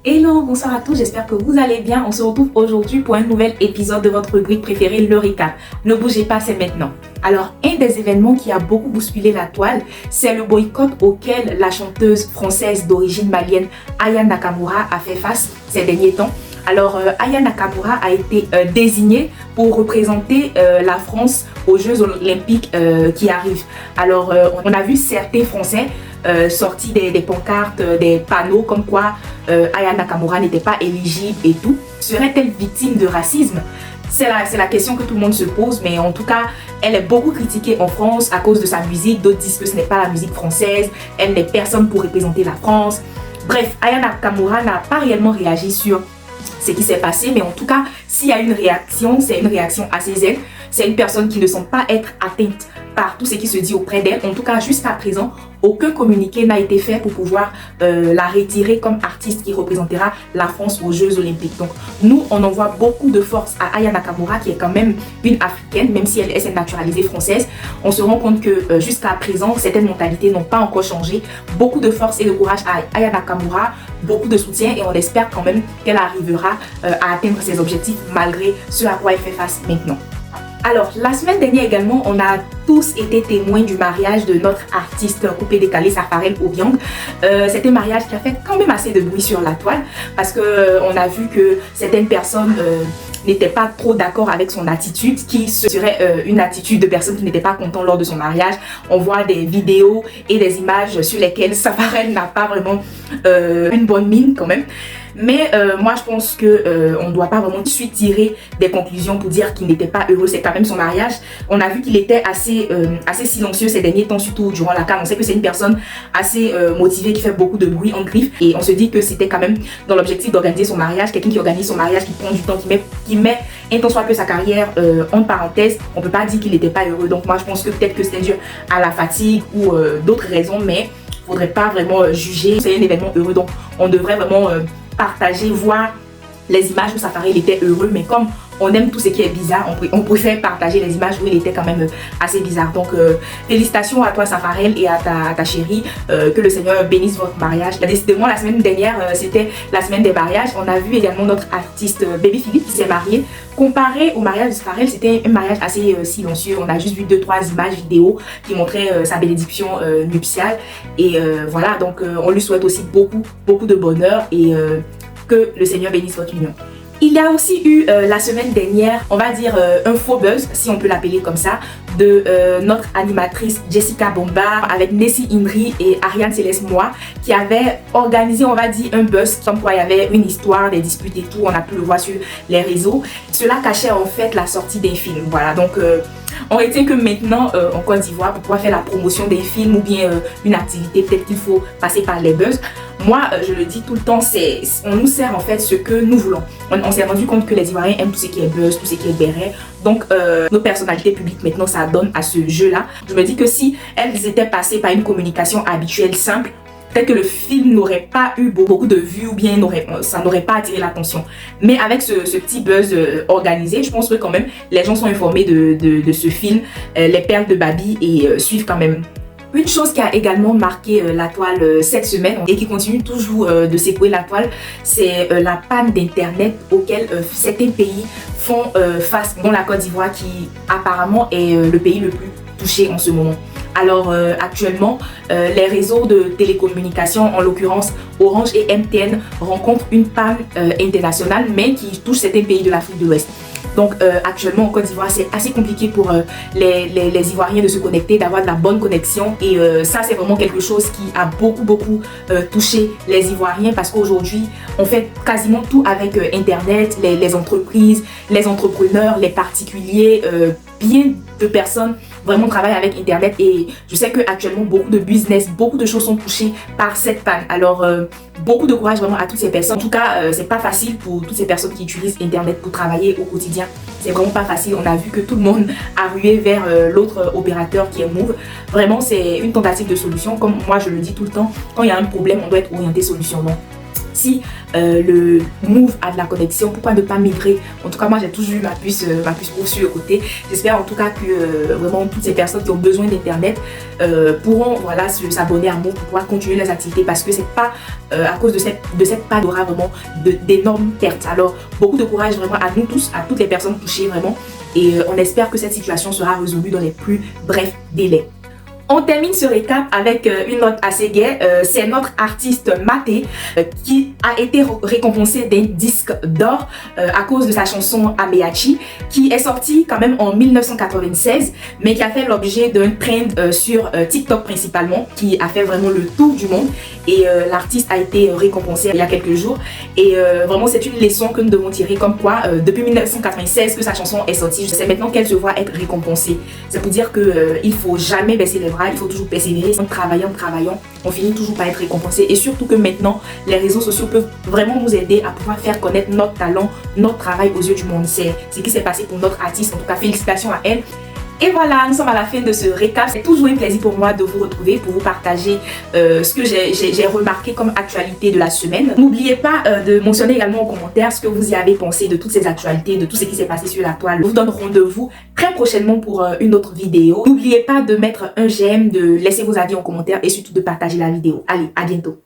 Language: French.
Hello, bonsoir à tous, j'espère que vous allez bien. On se retrouve aujourd'hui pour un nouvel épisode de votre rubrique préférée, le récap. Ne bougez pas, c'est maintenant. Alors, un des événements qui a beaucoup bousculé la toile, c'est le boycott auquel la chanteuse française d'origine malienne Aya Nakamura a fait face ces derniers temps. Alors, Aya Nakamura a été désignée pour représenter la France aux Jeux Olympiques qui arrivent. Alors, on a vu certains Français sortis des pancartes, des panneaux comme quoi Aya Nakamura n'était pas éligible et tout. Serait-elle victime de racisme? C'est la question que tout le monde se pose, mais en tout cas, elle est beaucoup critiquée en France à cause de sa musique. D'autres disent que ce n'est pas la musique française, elle n'est personne pour représenter la France. Bref, Aya Nakamura n'a pas réellement réagi sur ce qui s'est passé, mais en tout cas, s'il y a une réaction, c'est une réaction assez zen. C'est une personne qui ne semble pas être atteinte par tout ce qui se dit auprès d'elle. En tout cas, jusqu'à présent, aucun communiqué n'a été fait pour pouvoir la retirer comme artiste qui représentera la France aux Jeux Olympiques. Donc, nous, on envoie beaucoup de force à Aya Nakamura, qui est quand même une Africaine, même si elle s'est naturalisée française. On se rend compte que jusqu'à présent, certaines mentalités n'ont pas encore changé. Beaucoup de force et de courage à Aya Nakamura, beaucoup de soutien, et on espère quand même qu'elle arrivera à atteindre ses objectifs malgré ce à quoi elle fait face maintenant. Alors, la semaine dernière également, on a tous été témoins du mariage de notre artiste coupé décalé Safarel Obiang. C'était un mariage qui a fait quand même assez de bruit sur la toile parce qu'on a vu que certaines personnes n'étaient pas trop d'accord avec son attitude, qui serait une attitude de personnes qui n'étaient pas contentes lors de son mariage. On voit des vidéos et des images sur lesquelles Safarel n'a pas vraiment une bonne mine quand même. Mais moi je pense que on ne doit pas vraiment tout de suite tirer des conclusions pour dire qu'il n'était pas heureux. C'est quand même son mariage. On a vu qu'il était assez silencieux ces derniers temps, surtout durant la CAN. On sait que c'est une personne assez motivée, qui fait beaucoup de bruit en griffe, et on se dit que c'était quand même dans l'objectif d'organiser son mariage. Quelqu'un qui organise son mariage, qui prend du temps, qui met un tant soit peu sa carrière entre parenthèses. On peut pas dire qu'il n'était pas heureux. Donc moi je pense que peut-être que c'était dû à la fatigue ou d'autres raisons, mais faudrait pas vraiment juger. C'est un événement heureux, donc on devrait vraiment partager, voir les images où Safarel était heureux. Mais comme on aime tout ce qui est bizarre, on préfère partager les images où il était quand même assez bizarre. Donc félicitations à toi Safarel et à ta chérie, que le Seigneur bénisse votre mariage. Décidément, la semaine dernière c'était la semaine des mariages. On a vu également notre artiste Baby Philippe qui s'est marié. Comparé au mariage de Safarel, c'était un mariage assez silencieux. On a juste vu 2-3 images vidéo qui montraient sa bénédiction nuptiale. Et voilà, donc on lui souhaite aussi beaucoup de bonheur et que le Seigneur bénisse votre union. Il y a aussi eu la semaine dernière, on va dire un faux buzz, si on peut l'appeler comme ça, de notre animatrice Jessica Bombard avec Nessie Indri et Ariane Céleste Moi, qui avait organisé, on va dire, un buzz comme quoi il y avait une histoire, des disputes et tout. On a pu le voir sur les réseaux. Cela cachait en fait la sortie d'un film. Voilà, donc on retient que maintenant en Côte d'Ivoire, pour pouvoir faire la promotion des films ou bien une activité, peut-être qu'il faut passer par les buzz. Moi, je le dis tout le temps, on nous sert en fait ce que nous voulons. On s'est rendu compte que les Ivoiriens aiment tout ce qui est buzz, tout ce qui est béret. Donc, nos personnalités publiques, maintenant, ça donne à ce jeu-là. Je me dis que si elles étaient passées par une communication habituelle, simple, peut-être que le film n'aurait pas eu beaucoup de vues ou bien ça n'aurait pas attiré l'attention. Mais avec ce petit buzz organisé, je pense que quand même, les gens sont informés de ce film, les perles de Babi, et suivent quand même. Une chose qui a également marqué la toile cette semaine et qui continue toujours de secouer la toile, c'est la panne d'internet auquel certains pays font face, dont la Côte d'Ivoire qui apparemment est le pays le plus touché en ce moment. Alors actuellement, les réseaux de télécommunications, en l'occurrence Orange et MTN, rencontrent une panne internationale, mais qui touche certains pays de l'Afrique de l'Ouest. Donc actuellement en Côte d'Ivoire, c'est assez compliqué pour les Ivoiriens de se connecter, d'avoir de la bonne connexion, et ça c'est vraiment quelque chose qui a beaucoup touché les Ivoiriens, parce qu'aujourd'hui on fait quasiment tout avec internet, les entreprises, les entrepreneurs, les particuliers, bien de personnes vraiment travaillent avec internet, et je sais que actuellement beaucoup de business, beaucoup de choses sont touchées par cette panne. Alors beaucoup de courage vraiment à toutes ces personnes. En tout cas c'est pas facile pour toutes ces personnes qui utilisent internet pour travailler au quotidien. C'est vraiment pas facile. On a vu que tout le monde a rué vers l'autre opérateur qui est Move. Vraiment c'est une tentative de solution. Comme moi je le dis tout le temps, quand il y a un problème on doit être orienté solution. Donc Si le Move a de la connexion, pourquoi ne pas migrer? En tout cas, moi j'ai toujours eu ma puce Move sur le côté. J'espère en tout cas que vraiment toutes ces personnes qui ont besoin d'internet pourront voilà s'abonner à Move pour pouvoir continuer les activités, parce que c'est pas à cause de cette panne aura vraiment d'énormes pertes. Alors beaucoup de courage vraiment à nous tous, à toutes les personnes touchées vraiment, et on espère que cette situation sera résolue dans les plus brefs délais. On termine ce récap avec une note assez gaie. C'est notre artiste Maté qui a été récompensé d'un disque d'or à cause de sa chanson Ameachi, qui est sortie quand même en 1996, mais qui a fait l'objet d'un trend sur TikTok principalement, qui a fait vraiment le tour du monde. Et l'artiste a été récompensé il y a quelques jours. Et vraiment, c'est une leçon que nous devons tirer, comme quoi depuis 1996 que sa chanson est sortie, c'est maintenant qu'elle se voit être récompensée. C'est pour dire que il faut jamais baisser les bras, il faut toujours persévérer. En travaillant, on finit toujours par être récompensé. Et surtout que maintenant, les réseaux sociaux peuvent vraiment nous aider à pouvoir faire connaître notre talent, notre travail aux yeux du monde. C'est ce qui s'est passé pour notre artiste. En tout cas, félicitations à elle. Et voilà, nous sommes à la fin de ce récap. C'est toujours un plaisir pour moi de vous retrouver, pour vous partager ce que j'ai remarqué comme actualité de la semaine. N'oubliez pas de mentionner également en commentaire ce que vous y avez pensé de toutes ces actualités, de tout ce qui s'est passé sur la toile. Je vous donne rendez-vous très prochainement pour une autre vidéo. N'oubliez pas de mettre un j'aime, de laisser vos avis en commentaire et surtout de partager la vidéo. Allez, à bientôt.